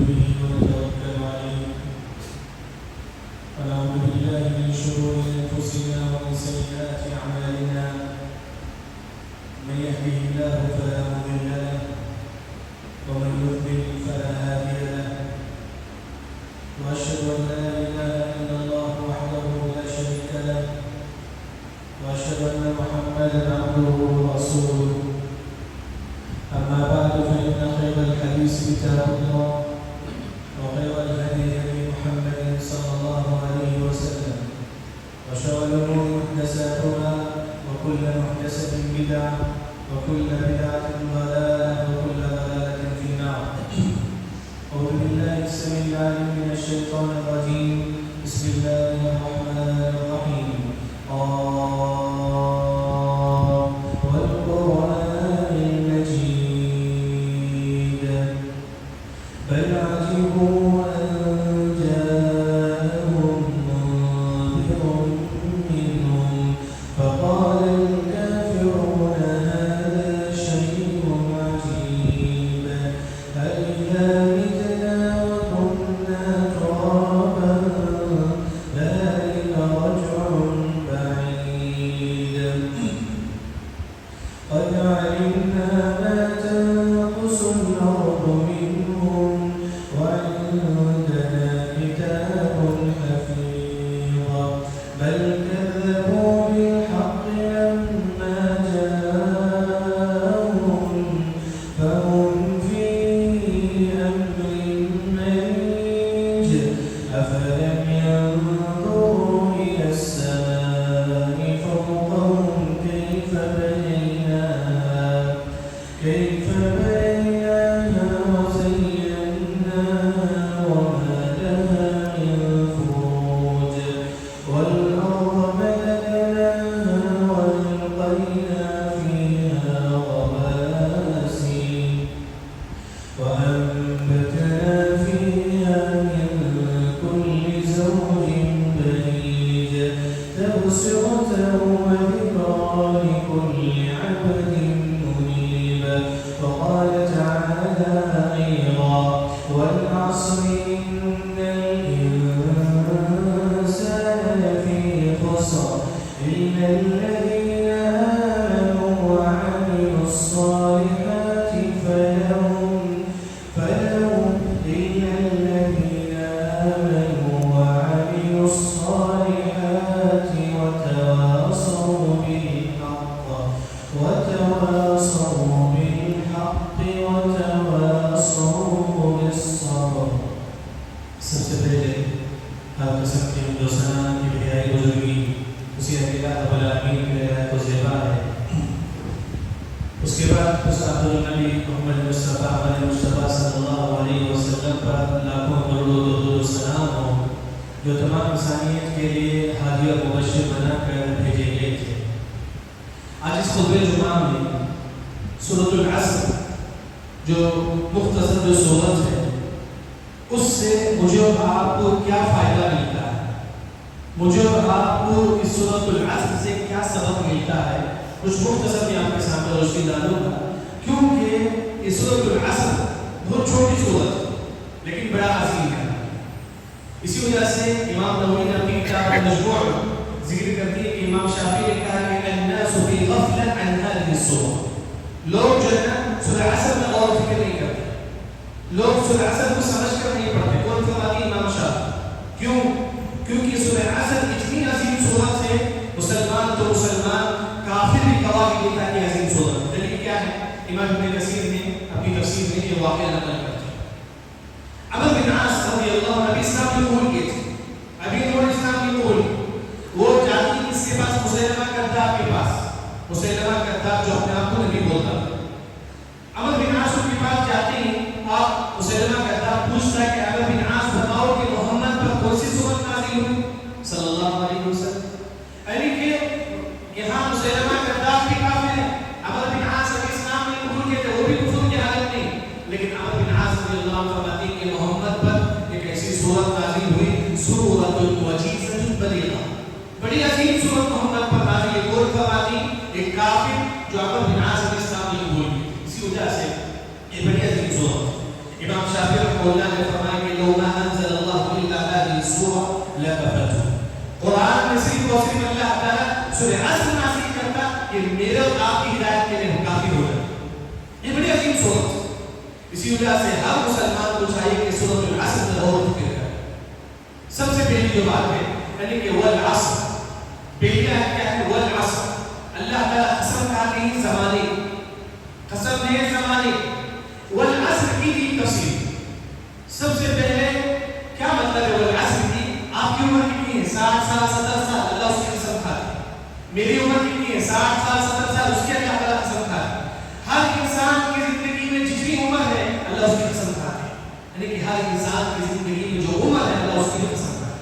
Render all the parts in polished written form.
به ونتوكل عليه ونعوذ بالله من شرور أنفسنا ومن سيئات أعمالنا من يهده الله فلا مضل له ومن يضلل فلا هادي له وأشهد أن لا إله إلا الله وحده لا شريك له وأشهد أن محمدا عبده ورسوله أما بعد فإن خير الحديث كتاب الله وخير الهدي هدي محمد صلى الله عليه وسلم وشر الأمور محدثاتها وكل محدثة بدعة وكل بدعة ضلالة وكل ضلالة في النار. أعوذ بالله السميع العليم من الشيطان الرجيم. بسم الله الرحمن الرحيم. والقرآن المجيد بل عجبوا أن جاءهم منذر منهم فقال الكافرون هذا شيء عجيب أإذا متنا وكنا ترابا ذلك رجع بعيد قد علمنا ما تنقص الأرض منهم وعندنا كتاب حفيظ بل كذبوا بالحق لما جاءهم فهم في أمر مريج أفلم ينظروا إلى السماء فوقهم كيف بنيناها وزيناها وما لها من فروج والأرض مددناها وألقينا فيها رواسي وأنبتنا فيها من كل زوج بهيج تبصرة وذكرى لكل عبد منيب. وقال تعالى أيضا والعصر إن الإنسان لفي خسر إلا الذين آمنوا وعملوا الصالحات فلهم إلا الذين آمنوا وعملوا الصالحات وتواصوا بالحق وتواصوا بالصبر. سب سے پہلے ہر قسم کی حمد کی بڑائی بزرگی اسی اکیلا رب العالمین کی رعایت و زیبا ہے. اس کے بعد اس النبی محمد مصطفیٰ صلی اللہ علیہ وسلم پر لاکھوں درود و سلام ہو جو تمام انسانیت کے لیے ہادی و مبشر بنا کر بھیجے گئے تھے. آج اس خطبہ جمعہ میں سورۃ العصر جو مختصر جو سورت ہے اس سے مجھے اور آپ کو کیا فائدہ ملتا ہے, مجھے اور آپ کو اس سورۃ العصر سے کیا سبق ملتا ہے, کچھ مختصر میں آپ کے سامنے روشنی ڈالوں گا. کیونکہ یہ سورۃ العصر بہت چھوٹی سورت ہے لیکن بڑا عظیم ہے. اسی وجہ سے امام نووی نے اپنی کتاب المجموع ذکر کرتی ہے کہ امام شافعی نے کہا کہ الناس فی غفلۃ عن هذه السورۃ. لوگ جو ہے نا سورہ عصر میں غور فکر نہیں کرتے, لوگ سورہ عصر کو سمجھ کر نہیں پڑھتے. کون فرماتی امام شافعی. کیوں؟ کیونکہ سورہ عصر اتنی عظیم سورت ہے, مسلمان تو مسلمان, کافر بھی گواہ دیتا ہے عظیم سورت. دلیل کیا ہے؟ امام ابن کثیر نے اپنی تفسیر میں یہ واقعہ نقل کرتے ہیں. عمرو بن عاص رضی اللہ عنہ اسلام کی قبول کی تھی, ابھی انہوں نے اسلام کی قبول کی. وہ جاتی کس کے پاس؟ مسیلمہ کذاب کے پاس. مسیلمہ کذاب جو اپنے آپ کو نبی بولتا ہے. عمرو بن عاص کے پاس جاتے ہیں آپ, مسیلمہ کذاب پوچھتا ہے کہ عمرو بن عاص بتاؤ کہ محمد پر کون سی سورت نازل ہوئی صلی اللہ علیہ وسلم. یعنی کہ یہاں مسیلمہ کذاب بھی کافر ہے, عمرو بن عاص ابھی اسلام میں قبول کیے تھے, وہ بھی کفر کی حالت نہیں, لیکن عمرو بن عاص رضی اللہ عنہ فرماتے ہیں کہ محمد پر ایک ایسی سورت نازل ہوئی سورۃ وجیزۃ بلیغہ, بڑی عظیم سورت محمد پر نازل ہوئی. اور فرماتی ایک کافر جو عمرو بن عاص ابھی اسلام میں قبول کیے, اسی وجہ سے یہ بڑی عظیم سورت. امام شافعی رحمہ اللہ نے فرمایا کہ لو ما انزل اللہ الا هذه السورة لكفته. قرآن میں صرف اور صرف اللہ تعالیٰ سورہ عصر نازل کرتا کہ میرے اور آپ کی ہدایت کے لیے کافی ہو جاتا. یہ بڑی عظیم صورت. اسی وجہ سے ہر مسلمان کو چاہیے کہ سورۃ العصر میں غور فکر کرے. سب سے پہلی جو بات ہے یعنی کہ والعصر، پہلی آیت کیا ہے؟ والعصر. اللہ تعالیٰ قسم کھا کے زمانے، قسم ہے زمانے. والعصر کی تفسیر سب سے پہلے کیا مطلب ہے والعصر کی؟ آپ کی عمر کتنی ہے؟ 60 سال 70 سال، اللہ اس کی قسم کھا ہے. میری عمر کتنی ہے؟ 60 سال 70 سال، اس کی اللہ تعالیٰ قسم کھا ہے. ہر انسان کی زندگی میں جتنی عمر ہے اللہ اس کی قسم کھا ہے. یعنی کہ ہر انسان کی زندگی میں جو عمر ہے اللہ اس کی قسم کھا ہے.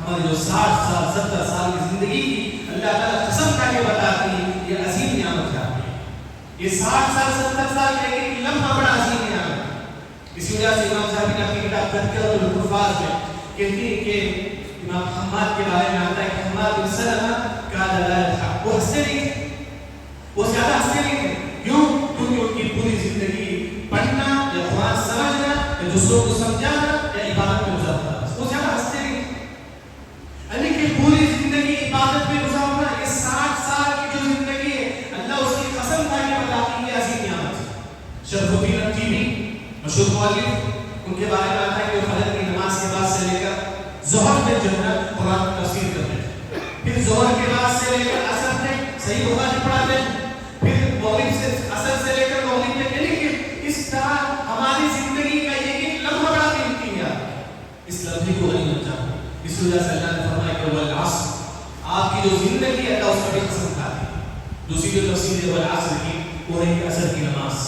ہماری جو 60 سال 70 سال کی زندگی کی اللہ تعالیٰ قسم کھا کے بتاتی ہے یہ عظیم نعمت ہے. یہ 60 سال 70 سال کے ایک لمحہ بڑا عظیم نعمت ہے. اسی وجہ سے امام صاحب نے اپنی کتاب تذکرۃ الحفاظ میں کہتے ہیں کہ امام حماد کے بارے میں آتا ہے کہ حماد بن سلمہ کان لا يضحك. وہ ہنستے نہیں تھے، وہ زیادہ ہنستے نہیں تھے. کیوں؟ کیونکہ ان کی پوری زندگی پڑھنا یا قرآن سمجھنا یا دوسروں کو سمجھانا یا عبادت میں گزارنا. وہ زیادہ ہنستے نہیں تھے. یعنی کہ پوری زندگی عبادت میں گزارنا، یہ 60 سال کی جو زندگی ہے اللہ اس کی قسم کھا کے بتاتی ہے عظیم نعمت. شرف الدین التیمی مشہور مؤلف، ان کے بارے میں آتا ہے کہ وہ فجر کی نماز کے بعد سے لے کر ظہر میں جو ہے قرآن کی تفسیر کرتے تھے. پھر ظہر کے بعد سے لے کر عصر تک صحیح بخاری پڑھاتے ہیں. پھر مغرب سے عصر سے لے کر مغرب تک. یعنی کہ اس طرح ہماری زندگی کا ایک لمحہ بڑا قیمتی ہے. اس لمحے کو غنیمت جانو. اس وجہ سے اللہ نے فرمایا کہ والعصر، آپ کی جو زندگی ہے اللہ اس پر بھی قسم کھاتی ہے. دوسری جو تفسیر ہے والعصر کی وہ ہے کہ عصر کی نماز.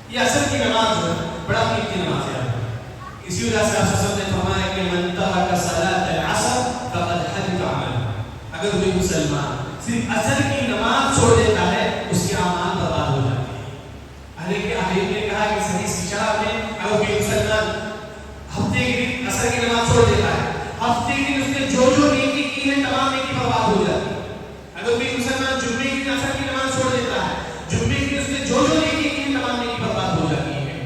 یہ عصر کی نماز جو ہے بڑا قیمتی نماز ہے. اسی وجہ سے آپ سب نے فرمایا کہ من ترک صلاۃ العصر فقد حبط عمله. اگر کوئی مسلمان صرف عصر کی نماز چھوڑ دیتا ہے اس کے اعمال برباد ہو جاتے ہیں. اہل نے کہا کہ حدیث کی شرح میں اگر کوئی مسلمان ہفتے کے دن عصر کی نماز چھوڑ دیتا ہے، ہفتے کے دن اس نے جو نیکی کی ہے تمام نیکی برباد ہو جاتی ہے. اگر کوئی مسلمان جمعے کے دن عصر کی نماز چھوڑ دیتا ہے، جمعے کے دن اس نے جو نیکی کی ہے تمام نیکی برباد ہو جاتی ہے.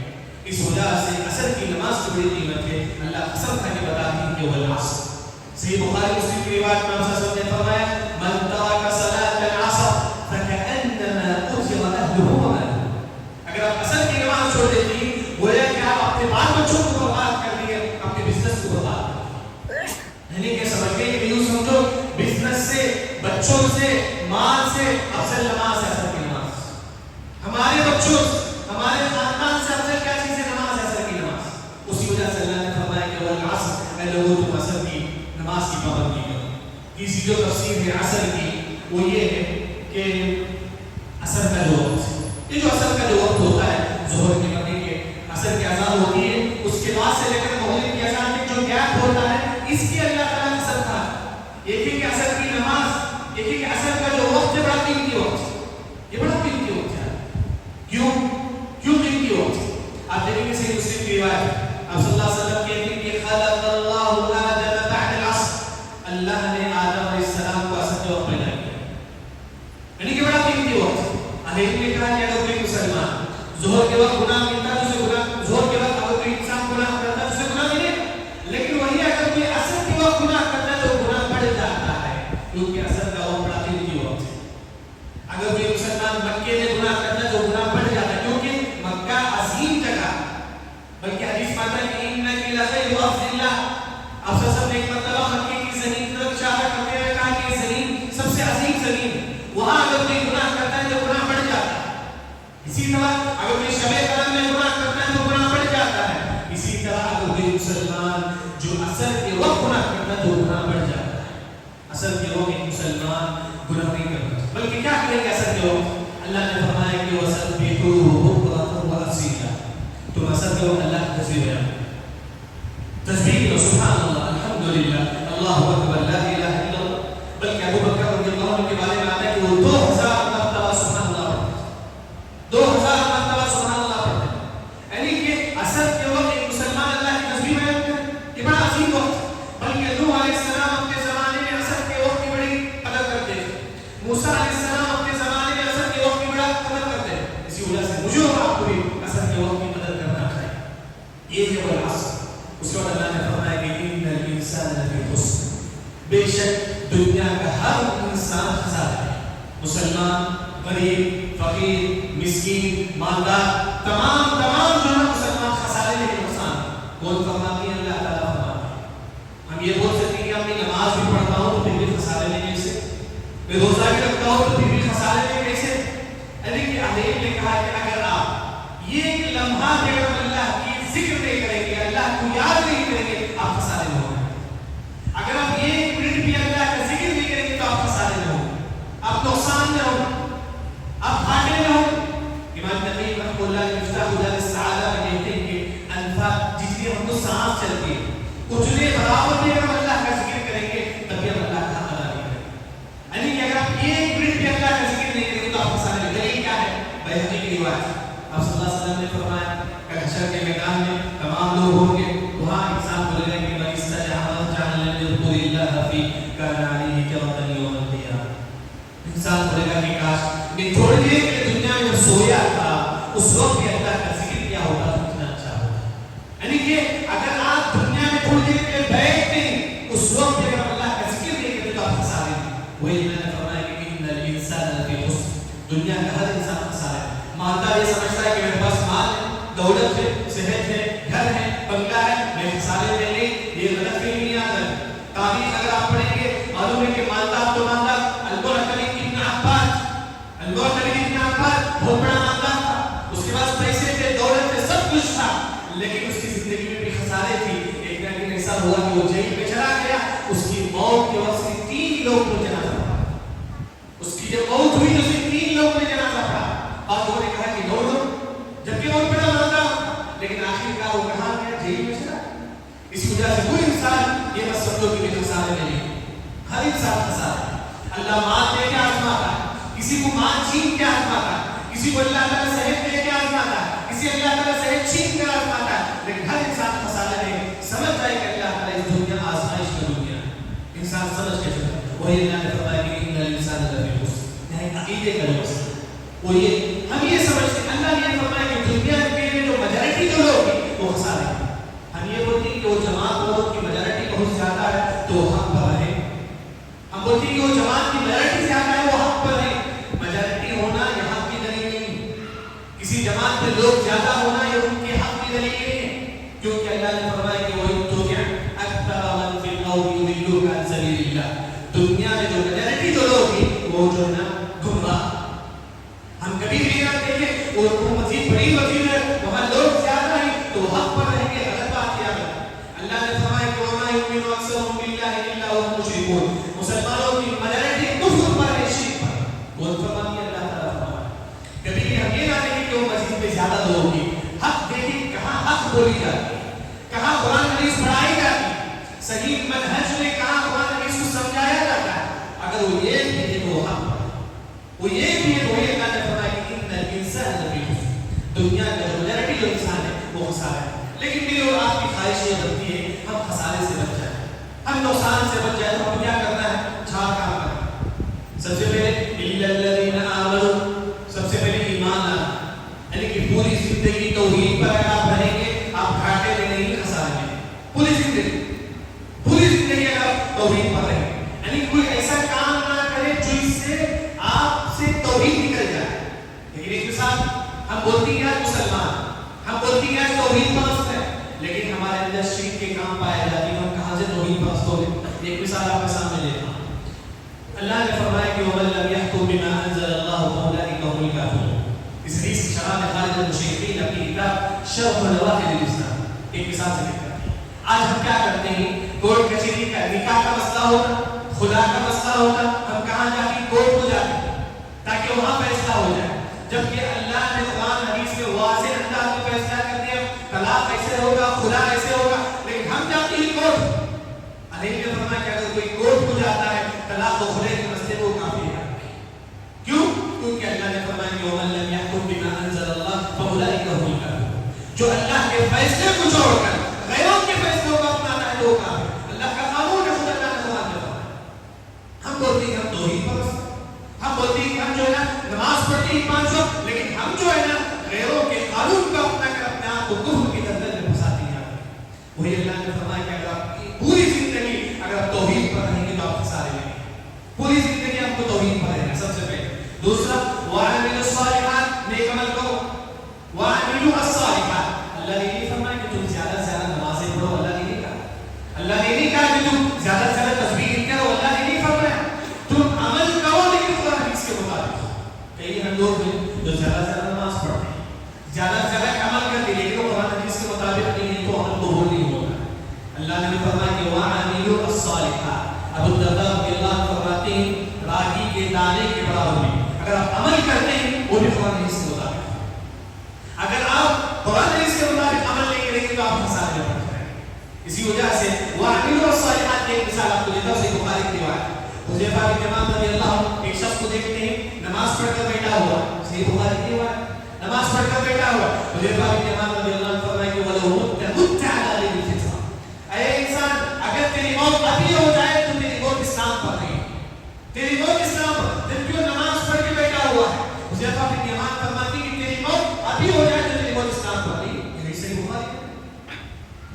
اس وجہ سے عصر کی نماز کی بڑی قیمت ہے. اللہ قسم کھا کے بتاتی ہے کہ والعصر. صحیح بخاری مسلم کی روایت میں آپ نے فرمایا من ترک صلاۃ العصر فكأنما قتل اهله وماله. اگر آپ عصر کی نماز چھوڑ دیتی ہیں گویا کہ آپ اپنے بال بچوں کو برباد کر دیے، اپنے بزنس کو برباد کر دیے. یعنی کہ سمجھ گئے کہ یوں سمجھو بزنس سے، بچوں سے، مال سے افضل نماز ہے عصر کی نماز. ہمارے بچوں ہمارے خاندان سے افضل کیا چیز ہے؟ نماز ہے، عصر کی نماز. اسی وجہ سے اللہ نے فرمایا کہ والعصر، اے لوگوں تم عصر کی نماز کی پابندی کرو. تیسری جو تفسیر ہے عصر کی وہ یہ ہے کہ عصر کا جو وقت، یہ جو عصر کا جو وقت ہوتا ہے ظہر کے وقت کے عصر کی اذان ہوتی ہے، اس کے بعد سے لے کر مغرب کی اذان تک جو گیپ ہوتا ہے اس کی اللہ تعالیٰ نے قسم کھا. ایک ہی کہ عصر کی نماز، ایک ہی کہ عصر کا جو وقت ہے بڑا قیمتی وقت، یہ بڑا قیمتی وقت ہے. کیوں قیمتی وقت؟ آپ دیکھیں گے صحیح مسلم کی روایت آپ صلی اللہ علیہ وسلم کہتے ہیں کہ خلق اللہ آدم بعد العصر. اللہ نے آدم علیہ السلام کو عصر کے وقت پیدا کیا. یعنی کہ بڑا قیمتی وقت. علم نے کہا کہ اگر کوئی مسلمان ظہر کے وقت گناہ ملتا ہے اسے گناہ، ظہر کے وقت اگر کوئی انسان گناہ کرتا ہے اسے گناہ ملے گا. لیکن وہی اگر کوئی عصر کے وقت گناہ کرتا ہے تو گناہ بڑھ جاتا ہے، کیونکہ عصر کا وقت بڑا قیمتی وقت ہے. اگر کوئی مسلمان مکے میں گناہ کرتا ہے تو گناہ بڑھ جاتا ہے، کیونکہ مکہ عظیم جگہ. بلکہ حدیث میں آتا ہے کہ انک لخیر ارض اللہ. آپ سب نے ایک مرتبہ مکے کی زمین کی طرف اشارہ کرتے ہوئے کہا کہ یہ زمین سب سے عظیم زمین، وہاں اگر کوئی گناہ کرتا ہے تو گناہ بڑھ جاتا ہے. اسی طرح اگر کوئی شب قدر میں گناہ کرتا ہے تو گناہ بڑھ جاتا ہے. اسی طرح اگر کوئی مسلمان جو عصر کے وقت گناہ کرتا ہے تو گناہ بڑھ جاتا ہے. عصر کے وقت ایک مسلمان گناہ نہیں کرتا، بلکہ کیا کریں گے عصر کے وقت؟ اللہ نے فرمایا کہ وَسَبِّحُوهُ بُكْرَةً وَأَصِيلًا. تم عصر کے وقت اللہ کی تسبیح بیان تسبیح کرو، سبحان اللہ، الحمدللہ، اللہ اکبر، لا الہ الا اللہ. بلکہ ابو بکر رضی اللہ عنہ کے بارے میں آتا ہے کہ وہ 2000 مرتبہ سبحان اللہ پڑھتے، 2000 مرتبہ سبحان اللہ پڑھتے. یعنی کہ عصر کے وقت ایک مسلمان اللہ کی تسبیح بیان کرے، یہ بڑا عظیم وقت. بلکہ نوح علیہ السلام اپنے زمانے میں عصر کے وقت کی بڑی قدر کرتے تھے. موسیٰ علیہ السلام اپنے زمانے میں عصر کے وقت کی بڑا قدر کرتے ہیں. اسی وجہ سے مجھے اور آپ کو بھی عصر کے وقت کی قدر کرنا چاہیے. یہ ہے وہ العصر. اس کے بعد اللہ نے فرمایا کہ ان الانسان لفی خسر، بے شک دنیا کا ہر انسان خسارہ ہے. مسلمان، غریب، فقیر، مسکین، مالدار، تمام جو ہے مسلمان خسارے میں نقصان. کون فرماتی ہے؟ اللہ تعالیٰ فرماتی ہے. ہم یہ بول سکتے ہیں کہ اپنی نماز بھی پڑھتا ہوں تو پھر بھی خسارے میں کیسے، میں روزہ بھی رکھتا ہوں تو پھر بھی خسارے میں کیسے. لیکن حدیث نے کہا کہ اگر آپ یہ ایک لمحہ بھی اگر اللہ کی ذکر نہیں کریں گے، اللہ کو یاد نہیں کریں گے، آپ خسارے میں ہوں گے. اگر آپ یہ ایک منٹ بھی اللہ کا ذکر نہیں کریں گے تو آپ خسارے میں ہوں گے، آپ نقصان میں ہوں گے، آپ گھاٹے میں ہوں گے. امام نقی رحمۃ اللہ مفتاح دار السعادہ میں کہتے ہیں کہ انفاق جتنی ہم کو سانس چلتی ہے اتنے برابر بھی اگر اللہ کا ذکر کریں گے تبھی ہم اللہ کا حق ادا نہیں کریں گے. یعنی کہ اگر آپ ایک منٹ بھی اللہ کا ذکر نہیں کریں گے تو آپ خسارے میں. دلیل کیا ہے؟ بیہقی کی روایت. آپ صلی اللہ علیہ وسلم نے فرمایا کہ حشر کے میدان میں تمام لوگ ہوں گے، وہاں انسان بولے گا کہ من استجاب جعل يذكر الله في كان عليه كرة يوم القيامة. انسان بولے گا کہ کاش میں تھوڑی دیر کے لیے دنیا میں سویا تھا، اس وقت بھی اللہ کا ذکر کیا ہوتا تو کتنا اچھا ہوتا. یعنی کہ اگر آپ دنیا میں تھوڑی دیر کے لیے بیٹھتے ہیں، اس وقت بھی اگر اللہ کا ذکر نہیں کرتے تو آپ خسارے ہیں. وہی اللہ نے فرمایا کہ ان الانسان لفی خسر، دنیا کا ہر انسان خسارہ ہے. مالدار یہ سمجھتا ہے کہ میرے پاس مال ہے، دولت ہے، صحت ہے، گھر ہے، بنگلہ ہے، میں خسارے میں نہیں. یہ غلط فہمی نہیں آتا ہے. تاریخ اگر آپ پڑھیں گے معلوم ہے کہ مالدار تو مالدار البرکلی ابن عباس بہت بڑا مالدار تھا، اس کے پاس پیسے تھے، دولت تھے، سب کچھ تھا، لیکن اس کی زندگی میں بھی خسارے تھی. ایک دن ایسا ہوا کہ وہ جیل میں چلا گیا. اس کی موت کے وقت سے 3 لوگ کو جنازہ پڑھا. اس کی جب موت ہوئی تو اسے 3 لوگ نے جنازہ پڑھا. اور انہوں نے کہا کہ لوگ جبکہ وہ بڑا مالدار تھا، لیکن آخر کار وہ کہاں گیا؟ جیل میں چلا. اس وجہ سے کوئی انسان یہ مت سمجھو کہ میں خسارے میں نہیں. ہر انسان خسارے ہے. اللہ مال دے کے آزماتا ہے، کسی کو مال چھین کے آزماتا ہے، کسی کو اللہ تعالیٰ صحت دے کے آزماتا ہے، کسی اللہ تعالیٰ صحت چھین کر آزماتا ہے. لیکن ہر انسان خسارے میں سمجھ جائے کہ اللہ تعالیٰ اس دنیا آزمائش کا دنیا ہے. انسان سمجھ کے چلتا ہے. وہی اللہ نے فرمایا کہ ان الانسان لفی خسر، یعنی عقیدے کا جو مسئلہ وہ یہ ہم یہ سمجھتے ہیں. اللہ نے یہ فرمایا کہ دنیا کے جو میجارٹی جو لوگ ہیں وہ خسارے ہیں. ہم یہ بولتے ہیں کہ وہ جماعت لوگوں کی میجارٹی بہت زیادہ ہے تو حق پر رہے. ہم بولتے ہیں کہ وہ جماعت کی میجارٹی زیادہ ہے وہ حق پر ہے. میجارٹی ہونا یہ حق کی دلیل نہیں. کسی جماعت میں لوگ زیادہ ہونا یہ ان کے حق کی دلیل نہیں ہے. کیونکہ اللہ نے فرمایا کہ وہ تو کیا اکثر من فی الارض یضلوک عن سبیل اللہ. دنیا میں جو میجارٹی جو لوگ ہیں وہ جو ہے نا گمراہ. ہم کبھی بھی نہ دیکھیں وہ مسجد بڑی مسجد ہے وہاں لوگ زیادہ ہیں تو حق پر رہیں گے. غلط بات کیا ہے. اللہ نے فرمایا کہ وما یؤمن اکثرهم باللہ الا وهم مشرکون. مسلمانوں کی میجارٹی کفر پر ہے، شرک پر. وہ فرماتی ہے اللہ تعالیٰ فرمایا کبھی بھی ہم یہ نہ دیکھیں کہ وہ مسجد میں زیادہ لوگ ہیں. حق دیکھیں کہاں حق بولی جاتی ہے، کہاں قرآن حدیث پڑھائی جاتی ہے، صحیح منہج میں کہاں قرآن حدیث کو سمجھایا جاتا ہے. اگر وہ یہ بھی ہے تو وہ حق پر، وہ یہ بھی ہے تو یہ اللہ نے فرمایا کہ ان الانسان لفی خسر. دنیا کا جو میجارٹی جو انسان ہے وہ خسارہ ہے. لیکن میری اور آپ کی خواہش یہ بنتی ہے ہم خسارے سے بچ جائیں، ہم نقصان سے بچ جائیں. تو ہم کیا کرنا ہے؟ 4 کام کرنا. سب سے پہلے الا الذین آمنوا، سب سے پہلے ایمان لانا. یعنی کہ پوری زندگی توحید پر اگر آپ رہیں گے آپ گھاٹے میں نہیں خسارے میں. پوری زندگی اگر توحید پر رہیں گے، یعنی کوئی ایسا کام نہ کرے جو اس سے آپ سے توحید نکل جائے. لیکن ایک مثال ہم بولتی ہیں آج مسلمان، ہم بولتی ہیں آج توحید پرست ہے، لیکن ہمارے اندر شرک کے کام پائے جاتے ہیں. ہم کہاں سے توحید پرست ہو گئے؟ ایک مثال آپ کے سامنے دیتا ہوں. اللہ نے فرمایا کہ ومن لم يحكم بما انزل الله فاولئك هم الكافرون. اس حدیث کی شرح میں خالد المشرقین اپنی کتاب شرح نواقض الاسلام ایک مثال سے لکھا ہے. آج ہم کیا کرتے ہیں؟ کورٹ کچہری کا نکاح کا مسئلہ ہوتا، خدا کا مسئلہ ہوتا، ہم کہاں جا کے کورٹ کو جاتے ہیں تاکہ وہاں فیصلہ ہو جائے. جبکہ اللہ نے قرآن حدیث میں واضح انداز میں فیصلہ کر دیا طلاق ایسے ہوگا، خدا ایسے ہوگا. لیکن ہم جاتے ہیں کورٹ. علی نے فرمایا کہ اگر کوئی کورٹ کو جاتا ہے طلاق و خلع کے مسئلے کو کافی ہے. کیوں؟ کیونکہ اللہ نے فرمایا کہ ومن لم يحكم بما انزل الله فاولئك هم الكافرون. جو اللہ کے فیصلے کو چھوڑ کر غیروں کے فیصلوں کو اپناتا ہے تو وہ کافر ہے. اللہ کا قانون ہے، خود اللہ نے قرآن میں فرمایا. ہم بولتے ہیں ہم توحید پرست، ہم بولتے ہیں کہ ہم جو ہے نا نماز پڑھتے ہیں 5 وقت، لیکن ہم جو ہے نا غیروں کے قانون کو اپنا کر اپنے آپ کو کفر کی دلدل میں پھنساتے ہیں. وہی اللہ نے فرمایا کہ اگر آپ کی پوری زندگی اگر آپ توحید پر رہیں گے تو آپ خسارے میں پوری زندگی آپ کو توحید پر رہنا سب سے پہلے. دوسرا وَعَمِلُوا الصَّالِحَاتِ نیک عمل کرو. وَعَمِلُوا الصَّالِحَاتِ اللہ نے نہیں فرمایا کہ تم زیادہ سے زیادہ نمازیں پڑھو. اللہ نے نہیں کہا. اللہ نے نہیں کہا کہ تم زیادہ سے زیادہ تسبیح کرو. اللہ نے نہیں فرمایا. تم عمل کرو لیکن قرآن حدیث کے مطابق. کئی ہم لوگ ہیں جو زیادہ سے زیادہ نماز پڑھتے ہیں, زیادہ سے زیادہ عمل کرتے ہیں, لیکن وہ قرآن حدیث کے مطابق نہیں ہے تو عمل قبول نہیں ہوگا. اللہ نے فرمایا کہ وَعَمِلُوا الصَّالِحَاتِ. ابو الدرداء رضی اللہ عنہ فرماتے ہیں راگی کے دانے کے برابر ہے. اگر آپ عمل کرتے ہیں وہ بھی قرآن حدیث کے مطابق. اگر آپ قرآن حدیث کے مطابق عمل نہیں کریں گے تو آپ خسارے میں پڑ جائیں گے. اسی وجہ سے وَعَمِلُوا الصَّالِحَاتِ کی ایک مثال آپ کو دیتا ہوں. صحیح بخاری کی روایت حذیفہ بن یمان رضی اللہ عنہ ایک شخص کو دیکھتے ہیں نماز پڑھ کر بیٹھا ہوا. صحیح بخاری کی روایت نماز پڑھ کر بیٹھا ہوا. حذیفہ بن یمان رضی اللہ عنہ فرمائے کہ وَلَوْ مُتَّ عَلَىٰ دِينِ الْإِسْلَامِ. اے انسان اگر تیری موت ابھی ہو جائے تو تیری موت اسلام پر نہیں, تیری موت اسلام پر. جب کیوں نماز پڑھ کے بیٹھا ہوا ہے. حذیفہ بن یمان فرماتے ہیں کہ تیری موت ابھی ہو جائے تو تیری موت اسلام پر نہیں. یہ صحیح بخاری ہے.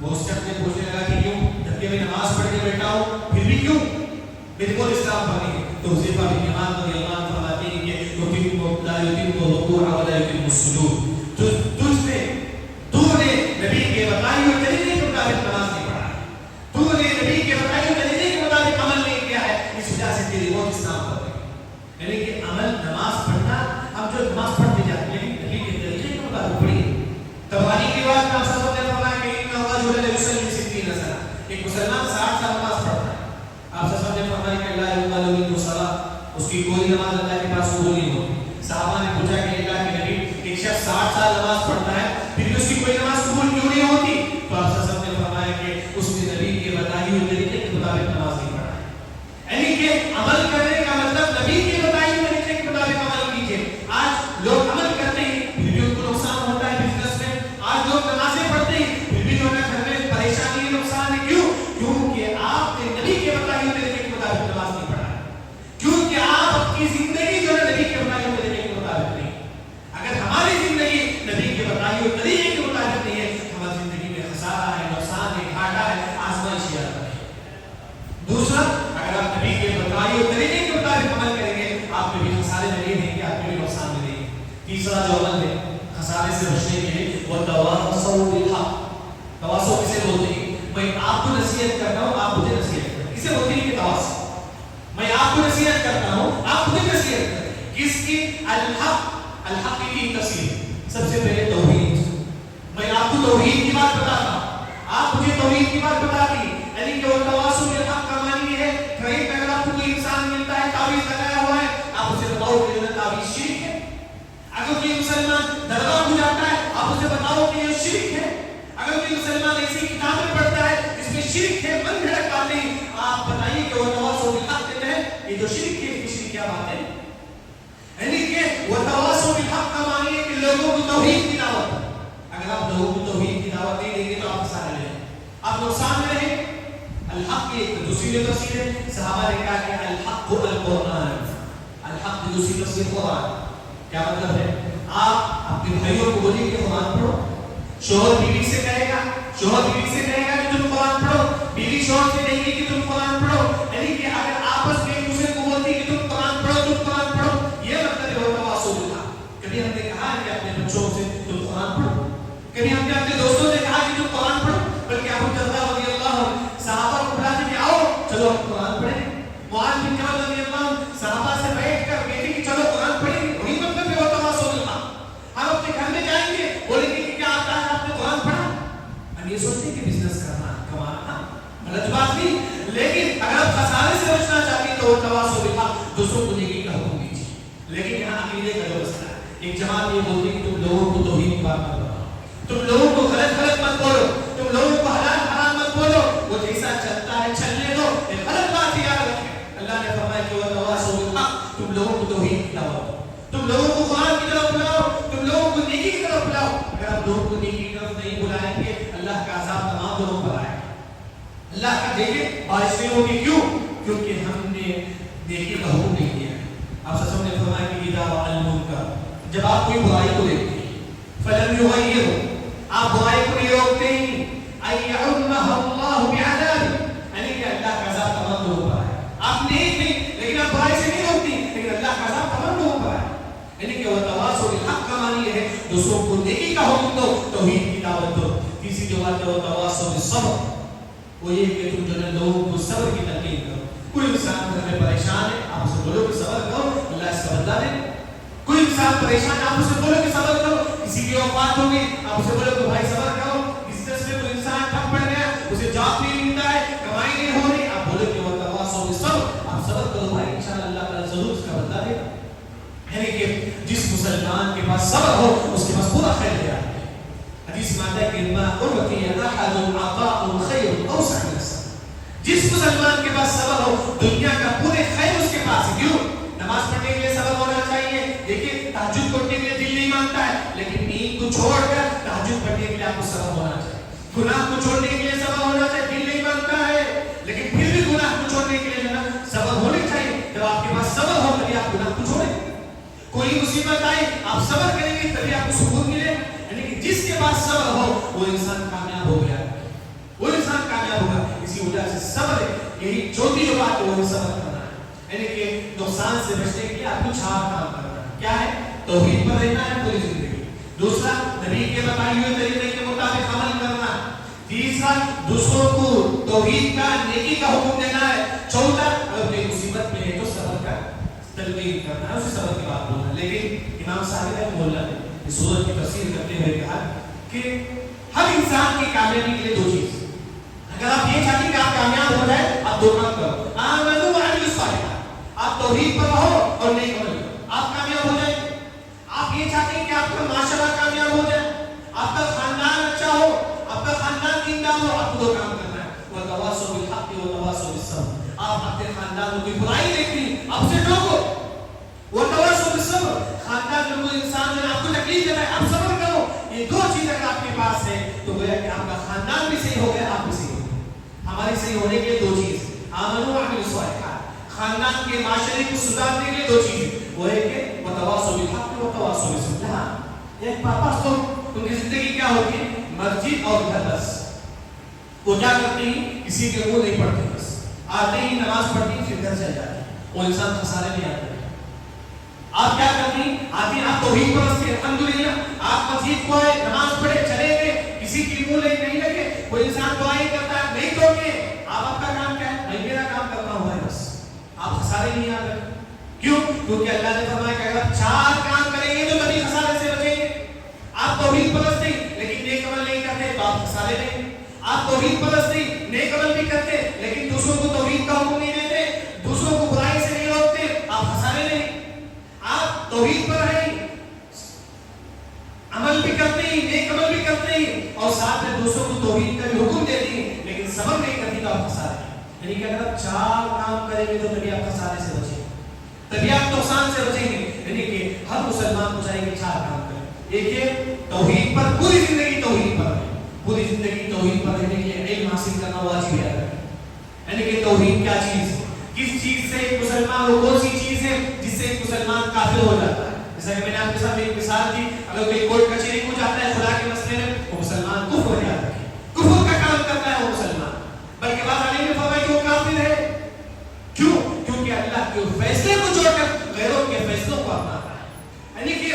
وہ اس شخص نے پوچھنے لگا کہ کیوں, جبکہ میں نماز پڑھ کے بیٹھا ہوں پھر بھی کیوں میری موت اسلام پر نہیں ہے. تو حذیفہ بن یمان رضی اللہ عنہ فرماتے ہیں کہ لا يتم الركوع ولا يتم السجود. تو نے نبی کے بتائے ہوئے طریقے کے مطابق نماز نہیں پڑھا ہے, تو نے نبی کے بتائے ہوئے طریقے کے مطابق عمل نہیں کیا ہے, اس وجہ سے تیری موت اسلام پر نہیں. یعنی کہ عمل نماز پڑھنا, ہم جو نماز پڑھتے جاتے ہیں نبی کے طریقے کے مطابق پڑھیے. تبرانی کی بات میں آپ سب نے فرمایا کہ ان الرجل يصلي 60 سنة. ایک مسلمان 60 سال نماز پڑھتا ہے. آپ سب نے فرمایا کہ لا يقبل منه صلاة, اس کی کوئی نماز اللہ کے پاس قبول نہیں ہوتی. صحابہ نے پوچھا کہ اللہ کے نبی ایک شخص 60 سال نماز پڑھتا ہے پھر بھی اس کی کوئی نماز قبول کیوں نہیں ہوتی؟ تو آپ سب نے فرمایا کہ اس نے نبی کے بتائی ہوئے طریقے کے مطابق نماز نہیں پڑھا ہے. یعنی کہ عمل کرنے کا مطلب نبی کے بتائی ہوئے طریقے کے مطابق عمل کیجیے. آج لوگ عمل کرتے ہیں پھر بھی ان کو نقصان ہوتا ہے بزنس میں. آج لوگ نمازیں پڑھتے ہیں پھر بھی جو ہے گھر میں پریشانی نقصان ہے. کیوں؟ کیونکہ آپ نے نبی کے بتائی ہوئے طریقے کے مطابق نماز نہیں پڑھا ہے. کیونکہ آپ اپنی زندگی جو ہے نبی کے بتائی ہوئے طریقے کے مطابق نہیں. اگر ہماری زندگی نبی کے بتائی ہوئے طریقے کے مطابق نہیں ہے, ہماری زندگی میں خسارہ ہے, نقصان ہے, گھاٹا ہے, آزمائش ہے. دوسرا, اگر آپ نبی کے بتائی ہوئے طریقے کے مطابق عمل کریں گے آپ کے بھی خسارے میں نہیں رہیں گے, آپ کے بھی نقصان میں نہیں. تیسرا جو عمل ہے خسارے سے بچنے کے لیے وہ تواصوا بالحق. تواصوا کسے بولتے ہیں؟ میں آپ کو نصیحت کرتا ہوں, آپ مجھے نصیحت کریں. اسے بولتے ہیں کہ تواصوا. میں آپ کو نصیحت کرتا ہوں, آپ مجھے نصیحت کریں. کس کی؟ الحق. الحق کی تفسیر سب سے پہلے توحید. میں آپ کو توحید کی بات بتاتا ہوں, آپ مجھے توحید کی بات بتاتی ہیں. یعنی کہ وہ تواصوا بالحق کا معنی ہے کہیں پہ اگر آپ کو کوئی انسان ملتا ہے تعویذ لگایا ہوا ہے, آپ اسے بتاؤ کہ یہ تعویذ شرک ہے. اگر کوئی مسلمان درگاہ کو جاتا ہے آپ اسے بتاؤ کہ یہ شرک ہے. اگر کوئی مسلمان ایسی کتابیں پڑھتا ہے اس میں شرک ہے, من گھڑت باتیں, آپ بتائیے کہ وہ تواصوا بالحق کہتے ہیں یہ جو شرک ہے اس کی کیا بات ہے. یعنی کہ وہ تواصوا بالحق کا معنی ہے کہ لوگوں کو توحید کی دعوت. اگر آپ لوگوں کو توحید کی دعوت نہیں دیں گے تو آپ خسارے میں ہیں, آپ نقصان میں رہیں. الحق کی ایک دوسری تفسیر ہے, صحابہ نے کہا کہ الحق القرآن. الحق کی دوسری تفسیر قرآن. کیا مطلب ہے؟ آپ اپنے بھائیوں کو بولیے کہ قرآن پڑھو. شوہر بیوی سے کہے گا, شوہر بیوی سے کہے گا کہ تم قرآن پڑھو, بیوی شوہر سے کہے گی کہ تم قرآن پڑھو. یعنی کہ اگر آپس میں ایک دوسرے کو بولتی کہ تم قرآن پڑھو, تم قرآن پڑھو, یہ مطلب ہے وہ تواصوا بالحق. کبھی ہم نے کہا کہ اپنے بچوں سے تم قرآن پڑھو, کبھی ہم نے اپنے دوستوں سے کہا کہ تم قرآن پڑھو. بلکہ ابو الدرداء رضی اللہ عنہ صحابہ کو بلاتے کہ آؤ چلو ہم قرآن پڑھیں. معاذ بن جبل رضی اللہ عنہ صحابہ سے بیٹھ کر کہتے کہ چلو قرآن پڑھیں. وہی مطلب ہے وہ تواصوا بالحق. ہم اپنے گھر میں جائیں گے بولیں گے کہ کیا آتا ہے آپ نے قرآن پڑھا. ہم یہ سوچتے ہیں کہ بزنس کرنا کمانا غلط بات نہیں, لیکن اگر آپ خسارے سے بچنا چاہتے ہیں تو وہ تواصوا بالحق دوسروں کو نیکی کا حکم دیجیے. لیکن یہاں عقیدے کا جو مسئلہ ہے, ایک جماعت یہ بولتی ہے کہ تم لوگوں کو توحید کی بات مت بتاؤ, تم لوگوں کو غلط غلط مت بولو, تم لوگوں کو حلال حرام مت بولو, وہ جیسا چلتا ہے چلنے دو. ایک غلط بات یاد رکھیں, اللہ نے فرمایا کہ وہ تواصوا بالحق, تم لوگوں کو توحید کی دعوت دو, تم لوگوں کو قرآن کی طرف بلاؤ, تم لوگوں کو نیکی کی طرف بلاؤ. اگر آپ لوگوں کو نیکی کی طرف نہیں بلائیں گے اللہ کا عذاب تمام لوگوں پر آئے گا. اللہ کا دیکھیں بارش نہیں ہوگی. کیوں؟ کیونکہ ہم نے نیکی کا حکم نہیں دیا ہے. آپ سب نے فرمایا کہ اذا رأى المنکر, جب آپ کوئی برائی کو دیکھتے ہیں, فلم یغیرہ, آپ برائی کو نہیں روکتے ہیں, يعمها الله بعذاب، یعنی کہ اللہ کا عذاب تمام لوگوں پر ہے. آپ نیک نہیں لیکن آپ برائی سے نہیں روکتی، لیکن اللہ کا عذاب تمام لوگوں پر ہے. یعنی کہ وتواصوا بالحق کا معنی یہ ہے دوسروں کو نیکی کا حکم دو، توحید کی دعوت دو. تیسری جو بات ہے وتواصوا بالصبر، وہ یہ کہ تم جو ہے لوگوں کو صبر کی تلقین کرو. کوئی انسان گھر میں پریشان ہے، آپ اسے بولو کہ صبر کرو، اللہ اس کا بدلہ دے. کوئی انسان پریشان ہے، آپ اسے بولو کہ صبر کرو. کسی کی وفات ہوگی، آپ اسے بولو کہ بھائی صبر کرو. بزنس میں کوئی انسان ٹھپ پڑ گیا، اسے جاب نہیں ملتا ہے، کمائی نہیں ہو رہی، آپ بولو کہ وتواصوا بالصبر، آپ صبر کرو بھائی، انشاءاللہ اللہ تعالی ضرور اس کا بدلہ دے گا. یعنی کہ جس مسلمان کے پاس صبر ہو اس کے پاس پورا خیر ہے. حدیث میں آتا ہے کہ ما اعطي احد عطاء خير اوسع من الصبر. جس مسلمان کے پاس صبر ہو دنیا کا پورے خیر اس کے پاس ہے. کیوں؟ نماز پڑھنے کے لیے صبر ہونا چاہیے. دیکھیے تہجد پڑھنے کے لیے دل نہیں مانتا ہے، لیکن نیند کو چھوڑ کر تہجد پڑھنے کے لیے آپ کو صبر ہونا چاہیے. گناہ کو چھوڑنے کے لیے صبر ہونا چاہیے، دل نہیں مانتا ہے لیکن پھر بھی گناہ کو چھوڑنے کے لیے صبر ہونا چاہیے. جب آپ کے پاس صبر ہو تبھی آپ گناہ کو چھوڑیں. کوئی مصیبت آئی آپ صبر کریں گے تبھی آپ کو سکون ملے. یعنی کہ جس کے پاس صبر ہو وہ انسان کامیاب ہو گیا، وہ انسان کامیاب ہوگا. اسی وجہ سے صبر یہی چوتھی جو بات ہے وہ صبر کرنا ہے. یعنی کہ نقصان سے بچنے کے لیے آپ کو 4 کام کرنا ہے. کیا ہے؟ توحید پر رہنا ہے پوری زندگی. دوسرا نبی کے بتائے ہوئے طریقے کے مطابق عمل کرنا. تیسرا دوسروں کو توحید کا نیکی کا حکم دینا ہے. چوتھا اگر مصیبت میں ہے تو صبر کا تلقین کرنا ہے، اسے صبر کی بات بولنا. لیکن امام صاحب رحمہ اللہ نے اس سورت کی تفسیر کرتے ہوئے کہا کہ ہر انسان کی کامیابی کے لیے 2 چیز. اگر آپ یہ چاہتے ہیں کہ آپ کامیاب ہو جائے آپ 2 کام کرو. آمنوا وعملوا الصالحات، آپ توحید پر رہو اور نیک عمل کرو، آپ کامیاب ہو جائیں. آپ یہ چاہتے ہیں کہ آپ کا معاشرہ کامیاب ہو جائے، آپ کا خاندان اچھا ہو، آپ کا خاندان دیندار ہو، آپ کو 2 کام کرنا ہے. وتواصوا بالحق وتواصوا بالصبر. آپ اپنے خاندان میں کوئی برائی دیکھتی آپ سے ٹوکو. وتواصوا بالصبر، خاندان میں کوئی انسان جو آپ کو تکلیف دے رہا ہے آپ صبر کرو. یہ 2 چیز اگر آپ کے پاس ہے تو گویا کہ آپ کا خاندان بھی صحیح ہو گیا، آپ بھی صحیح ہو گئے. ہماری صحیح ہونے کے لیے 2 چیز، آمنوا وعملوا الصالحات. خاندان کے معاشرے کو سدھارنے کے لیے 2 چیز، وہ ہے کہ وتواصوا بالحق وتواصوا بالصبر. ایک پاپا تو ان کی زندگی کیا ہوتی ہے؟ مسجد اور گھر. بس وہ کیا کرتے ہیں؟ کسی کے منہ نہیں پڑھتے، بس آتے ہی نماز پڑھتی پھر گھر چل جاتے ہیں. وہ انسان خسارے نہیں آتے. آپ کیا کرتے ہیں؟ آتے ہیں آپ توحید پرست ہیں الحمدللہ، آپ مسجد کو آئے نماز پڑھے چلے گئے، کسی کی منہ نہیں لگے. کوئی انسان دعائیں کرتا ہے نہیں ٹوکے، آپ کا کام کیا ہے؟ میں میرا کام کرنا ہوا ہے، بس آپ خسارے نہیں آ رہے. کیوں؟ کیونکہ اللہ نے فرمایا کہ اگر 4 کام کریں گے تو کبھی خسارے سے بچیں گے. آپ توحید پرست نہیں لیکن نیک عمل نہیں کرتے تو آپ خسارے نہیں. آپ توحید پرست نہیں، نیک عمل بھی کرتے لیکن دوسروں کو توحید کا حکم نہیں دیتے، دوسروں کو برائی سے نہیں روکتے، آپ خسارے نہیں. آپ توحید پر ہیں، عمل بھی کرتے ہیں، نیک عمل بھی کرتے ہیں اور ساتھ میں دوسروں کو توحید کا بھی حکم دیتے ہیں لیکن صبر نہیں کرتے تو آپ خسارے ہیں. یعنی کہ اگر آپ 4 کام کریں گے تو تبھی آپ خسارے سے بچیں گے، تبھی آپ نقصان سے بچیں گے. یعنی کہ ہر مسلمان کو چاہیے کہ 4 کام کریں. ایک ہے توحید پر پوری زندگی توحید پر رہے، پوری زندگی توحید پر رہنے کے لیے علم حاصل کرنا واجب ہے. یعنی کہ توحید کیا چیز ہے، کس چیز سے ایک مسلمان وہ کون سی چیز ہے جس سے ایک مسلمان کافر ہو جاتا ہے. جیسا کہ میں نے آپ کے سامنے ایک مثال دی، اگر کوئی کورٹ کچہری کو جاتا ہے خدا کے مسئلے میں وہ مسلمان کفر ہو جاتا ہے، کفر کا کام کرتا ہے وہ مسلمان. بلکہ بعض عالم نے فرمایا کہ وہ کافر ہے. کیوں؟ کیونکہ اللہ کے فیصلے کو چھوڑ کر غیروں کے فیصلوں کو اپناتا ہے. یعنی کہ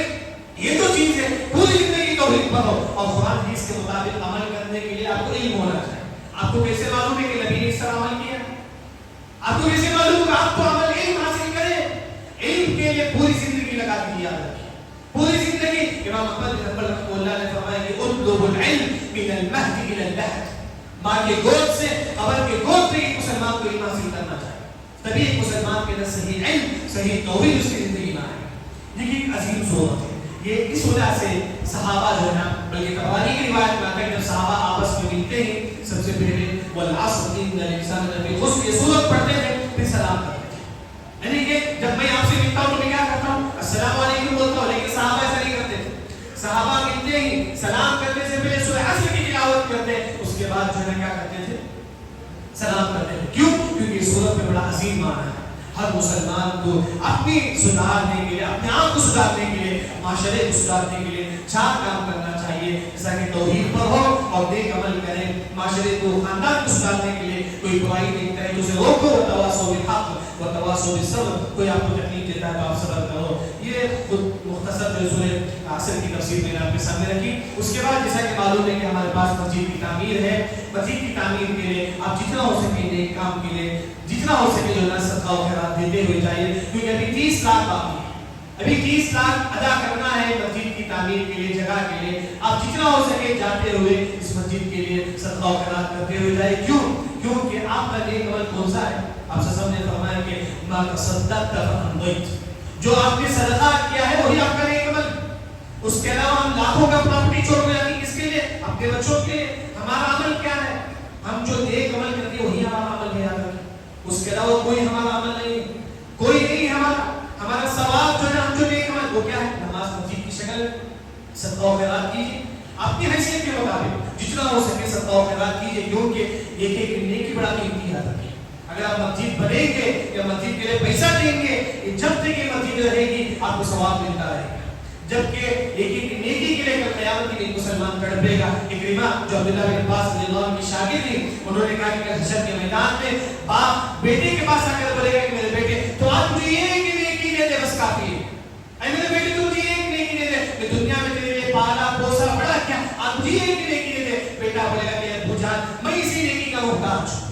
یہ تو چیز ہے پوری زندگی توحید پر ہو اور قرآن حدیث کے مطابق عمل کرنے کے لیے آپ کو علم ہونا چاہیے. آپ کو کیسے معلوم ہے کہ نبی نے اس طرح عمل کیا؟ آپ کو کیسے معلوم کہ آپ کو عمل علم حاصل کریں؟ علم کے لیے پوری زندگی لگا دی یاد رکھیں، پوری زندگی. امام احمد بن حنبل رحمہ اللہ نے فرمایا کہ اطلب العلم من المهد الى اللحد. ماں کے گود سے قبر کے گود تک ایک مسلمان کو علم حاصل کرنا چاہیے، تبھی ایک مسلمان کے اندر صحیح علم صحیح توحید اس کی زندگی میں آئے. یہ ایک عظیم صورت ہے. یہ اس وجہ سے صحابہ جو ہے نا، بلکہ تبرانی کی روایت میں آتا ہے جب صحابہ آپس میں ملتے ہیں سب سے پہلے والعصر ان الانسان لفی خسر یہ سورت پڑھتے ہیں پھر سلام کرتے ہیں. یعنی کہ جب میں آپ سے ملتا ہوں تو میں کیا کرتا ہوں؟ السلام علیکم بولتا ہوں. لیکن صحابہ ایسا نہیں کرتے تھے. صحابہ ملتے ہی سلام کرنے سے پہلے سورہ عصر کی تلاوت کرتے ہیں، اس کے بعد جو ہے کیا کرتے تھے؟ سلام کرتے ہیں. کیوں؟ کیونکہ اس سورت میں بڑا عظیم معنی ہے. ہر مسلمان کو اپنی سدھارنے کے لیے، اپنے آپ کو سدھارنے کے لیے، معاشرے کو سدھارنے کے لیے 4 کام کرنا چاہیے. تاکہ توحید پر ہو اور نیک عمل کریں، معاشرے کو، خاندان کو سدھارنے کے لیے کوئی برائی نہیں کرے تو اسے روکو، وتواصوا بالحق وتواصوا بالصبر، کوئی آپ کو تکلیف دیتا ہے تو آپ صبر کرو۔ یہ خود مختصر جو سورہ عصر کی تفسیر میں نے آپ کے سامنے رکھی۔ اس کے بعد جیسا کہ معلوم ہے کہ ہمارے پاس مسجد کی تعمیر ہے، مسجد کی تعمیر کے لیے آپ جتنا ہو سکے نیک کام کے لیے جتنا ہو سکے جو ہے صدقہ و خیرات دیتے ہوئے جائیے، کیونکہ ابھی 30 لاکھ باقی ہے، ابھی 30 لاکھ ادا کرنا ہے مسجد کی تعمیر کے لیے، جگہ کے لیے۔ آپ جتنا ہو سکے جاتے ہوئے اس مسجد کے لیے صدقہ و خیرات کرتے ہوئے جائے۔ کیونکہ آپ کا نیک عمل کون سا ہے؟ آپ سے سب نے فرمایا کہ ما تصدقت فأمضيت، جو آپ نے صدقہ کیا ہے وہی آپ کا نیک عمل۔ اس کے علاوہ ہم لاکھوں کا پراپرٹی چھوڑ کے جاتی کس کے لیے؟ اپنے بچوں کے لیے۔ ہمارا عمل کیا ہے؟ ہم جو نیک عمل کرتے ہیں وہی ہمارا عمل ہے، یاد رکھیں۔ اس کے علاوہ کوئی ہمارا عمل نہیں، کوئی نہیں ہمارا ثواب جو ہے، ہم جو نیک عمل وہ کیا ہے؟ نماز مسجد کی شکل، صدقہ و خیرات کیجیے اپنی حیثیت کے مطابق، جتنا ہو سکے صدقہ و خیرات کیجیے، کیونکہ ایک ایک نیکی بڑا قیمتی ہے۔ اگر آپ مسجد بنیں گے یا مسجد کے لیے پیسہ دیں گے، جب تک یہ مسجد رہے گی آپ کو ثواب ملتا رہے گا، جبکہ ایک ایک نیکی کے لیے کل قیامت کے دن مسلمان تڑپے گا۔ اکرمہ جو عبداللہ بن عباس رضی اللہ عنہ کی شاگرد تھی، انہوں نے کہا کہ حشر کے میدان میں باپ بیٹے کے پاس آ کر بولے گا کہ میرے بیٹے تو آج مجھے ایک نیکی دے دے بس کافی ہے، اے میرے بیٹے تو مجھے ایک نیکی دے دے، میں دنیا میں تیرے لیے پالا پوسا بڑا کیا، آج مجھے ایک نیکی دے دے۔ بیٹا بولے گا کہ ابو جان میں اسی نیکی کا محتاج ہوں۔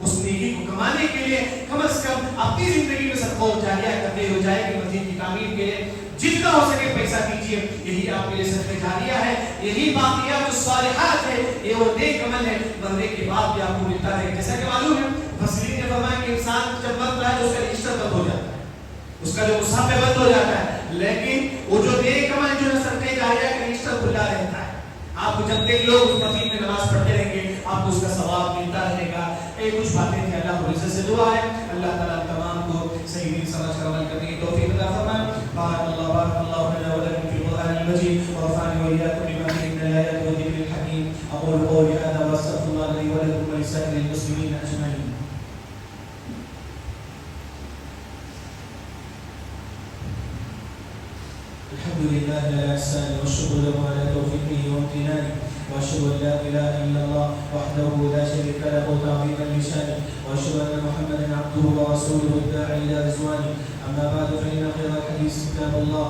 اس نیکی کو کمانے کے لیے کم از کم اپنی زندگی میں صدقہ جاریہ کرتے ہو جائے کہ مسجد کی تعمیر کے لیے جتنا ہو سکے پیسہ دیجیے، یہی آپ کے لیے صدقہ جاریہ ہے، یہی باقیات الصالحات ہے، یہ وہ نیک عمل ہے مرنے کے بعد بھی آپ کو ملتا ہے۔ جیسا کہ معلوم ہے مفسرین نے فرمایا کہ انسان جب مرتا ہے تو اس کا رجسٹر بند ہو جاتا ہے، اس کا جو مصحف بند ہو جاتا ہے، لیکن وہ جو نیک عمل جو ہے صدقہ جاریہ کا رجسٹر کھلا رہتا ہے۔ آپ کو جب تک لوگ اس مسجد میں نماز پڑھتے رہیں گے آپ کو اس کا ثواب ملتا رہے گا۔ یہ کچھ باتیں تھیں، اللہ رب العزت سے دعا ہے اللہ تعالیٰ تمام کو صحیح دین سمجھ کر عمل کرنے کی توفیق عطا فرمائے۔ بارک اللہ لنا ولکم فی القرآن المجید ورفعني وإياكم بما فيه من الآيات والذكر الحكيم۔ أقول قولي هذا وأستغفر الله لي ولكم ولسائر المسلمين أجمعين۔ الحمد لله على إحسانه والشكر له على توفيقه وامتنانه، وأشهد أن لا إله إلا الله وحده لا شريك له تعظيما لشانه، وأشهد أن محمدا عبده ورسوله الداعي إلى رضوانه، أما بعد فإن خير الحديث كتاب الله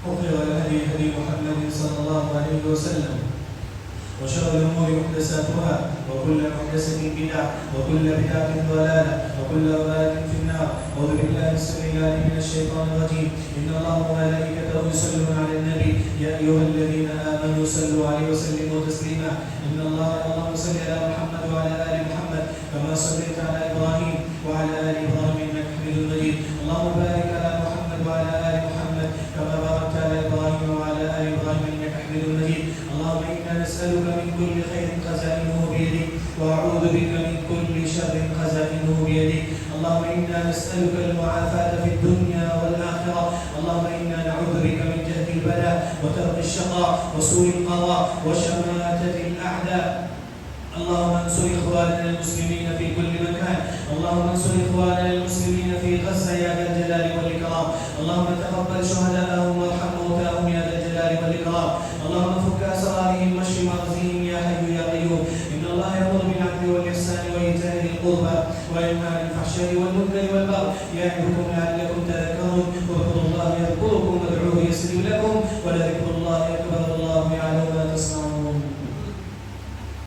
وخير الهدي هدي محمد صلى الله عليه وسلم، وشر الأمور محدثاتها وكل محدثة بدعة وكل بدعة ضلالة وكل ضلالة في النار۔ أعوذ بالله السميع العليم من الشيطان الرجيم، إن الله وملائكته يصلون على النبي يا أيها الذين آمنوا صلوا عليه وسلموا تسليما۔ إن الله اللهم صل على محمد وعلى آل محمد كما صليت على إبراهيم وعلى آل إبراهيم إنك حميد مجيد، اللهم بارك على محمد وعلى آل محمد كما باركت على إبراهيم وعلى آل إبراهيم إنك حميد مجيد، اللهم إنا نسألك من كل خير خزائنه بيدك وأعوذ بك من كل شر خزائنه بيدك، اللهم إنا نسألك المعافاة في الدنيا والآخرة، اللهم إنا نعوذ بك من جهد البلاء وترك الشقاء وسوء القضاء وشماتة الأعداء، اللهم انصر إخواننا المسلمين في كل مكان، اللهم انصر إخواننا المسلمين في غزة يا ذا الجلال والإكرام، اللهم تقبل شهداءهم وارحم موتاهم يا ذا الجلال والإكرام، اللهم فك أسرارهم واشف مرضهم يا حي يا قيوم، إن الله يأمر بالعدل والإحسان وإيتاء ذي القربى وينهى عن الفحشاء والمنكر والبغي يعظكم لعلكم تذكرون، واذكروا الله يذكركم وادعوه يستجب لكم ولذكر الله أكبر، الله يعلم ما تصنعون۔